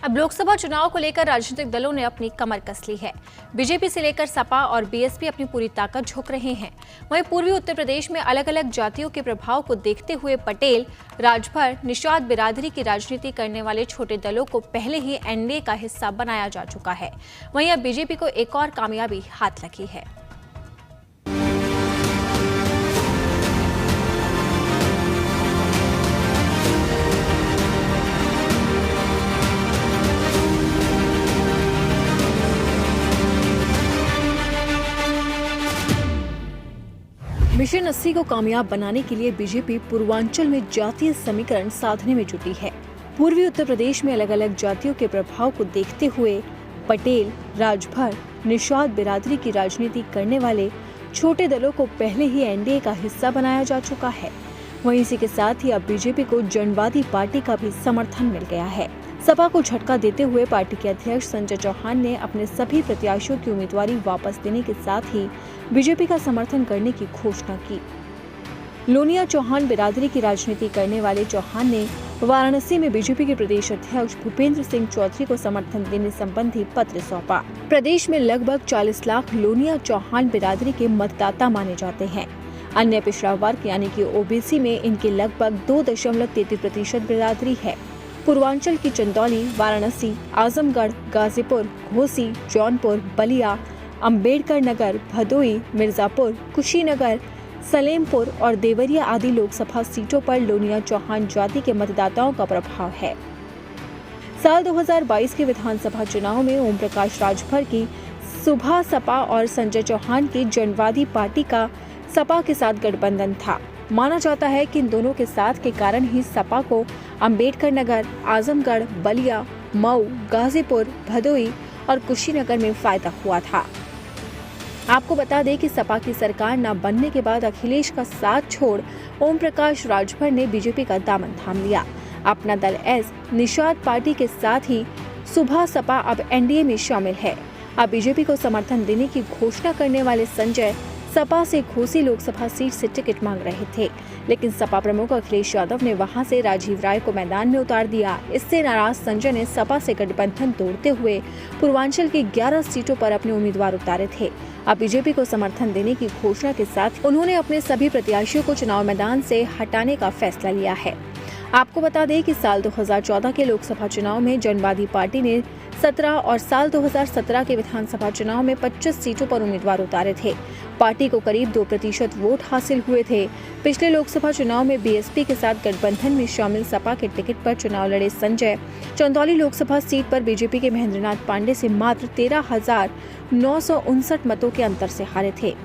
अब लोकसभा चुनाव को लेकर राजनीतिक दलों ने अपनी कमर कस ली है। बीजेपी से लेकर सपा और बीएसपी अपनी पूरी ताकत झोंक रहे हैं। वहीं पूर्वी उत्तर प्रदेश में अलग अलग जातियों के प्रभाव को देखते हुए पटेल, राजभर, निषाद बिरादरी की राजनीति करने वाले छोटे दलों को पहले ही एनडीए का हिस्सा बनाया जा चुका है। वहीं अब बीजेपी को एक और कामयाबी हाथ लगी है। मिशन 80 को कामयाब बनाने के लिए बीजेपी पूर्वांचल में जातीय समीकरण साधने में जुटी है। पूर्वी उत्तर प्रदेश में अलग अलग जातियों के प्रभाव को देखते हुए पटेल, राजभर, निषाद बिरादरी की राजनीति करने वाले छोटे दलों को पहले ही एनडीए का हिस्सा बनाया जा चुका है। वहीं इसी के साथ ही अब बीजेपी को जनवादी पार्टी का भी समर्थन मिल गया है। सपा को झटका देते हुए पार्टी के अध्यक्ष संजय चौहान ने अपने सभी प्रत्याशियों की उम्मीदवारी वापस देने के साथ ही बीजेपी का समर्थन करने की घोषणा की। लोनिया चौहान बिरादरी की राजनीति करने वाले चौहान ने वाराणसी में बीजेपी के प्रदेश अध्यक्ष भूपेंद्र सिंह चौधरी को समर्थन देने संबंधी पत्र सौंपा। प्रदेश में लगभग 40 लाख लोनिया चौहान बिरादरी के मतदाता माने जाते हैं। अन्य पिछड़ा वर्ग यानी कि ओबीसी में इनके लगभग 2.33% बिरादरी है। पूर्वांचल की चंदौली, वाराणसी, आजमगढ़, गाजीपुर, घोसी, जौनपुर, बलिया, अंबेडकर नगर, भदोई, मिर्जापुर, कुशीनगर, सलेमपुर और देवरिया आदि लोकसभा सीटों पर लोनिया चौहान जाति के मतदाताओं का प्रभाव है। साल 2022 के विधानसभा चुनाव में ओम प्रकाश राजभर की सुभा सपा और संजय चौहान की जनवादी पार्टी का सपा के साथ गठबंधन था। माना जाता है कि इन दोनों के साथ के कारण ही सपा को अंबेडकर नगर, आजमगढ़, बलिया, मऊ, गाजीपुर, भदोई और कुशीनगर में फायदा हुआ था। आपको बता दें कि सपा की सरकार न बनने के बाद अखिलेश का साथ छोड़ ओम प्रकाश राजभर ने बीजेपी का दामन थाम लिया। अपना दल एस निषाद पार्टी के साथ ही सुभा सपा अब एनडीए में शामिल है। अब बीजेपी को समर्थन देने की घोषणा करने वाले संजय सपा से घोसी लोकसभा सीट से टिकट मांग रहे थे, लेकिन सपा प्रमुख अखिलेश यादव ने वहां से राजीव राय को मैदान में उतार दिया। इससे नाराज संजय ने सपा से गठबंधन तोड़ते हुए पूर्वांचल की 11 सीटों पर अपने उम्मीदवार उतारे थे। अब बीजेपी को समर्थन देने की घोषणा के साथ उन्होंने अपने सभी प्रत्याशियों को चुनाव मैदान से हटाने का फैसला लिया है। आपको बता दें कि साल 2014 के लोकसभा चुनाव में जनवादी पार्टी ने 17 और साल 2017 के विधानसभा चुनाव में 25 सीटों पर उम्मीदवार उतारे थे। पार्टी को करीब 2% वोट हासिल हुए थे। पिछले लोकसभा चुनाव में बीएसपी के साथ गठबंधन में शामिल सपा के टिकट पर चुनाव लड़े संजय चंदौली लोकसभा सीट पर बीजेपी के महेंद्रनाथ पांडे से मात्र 13,959 मतों के अंतर से हारे थे।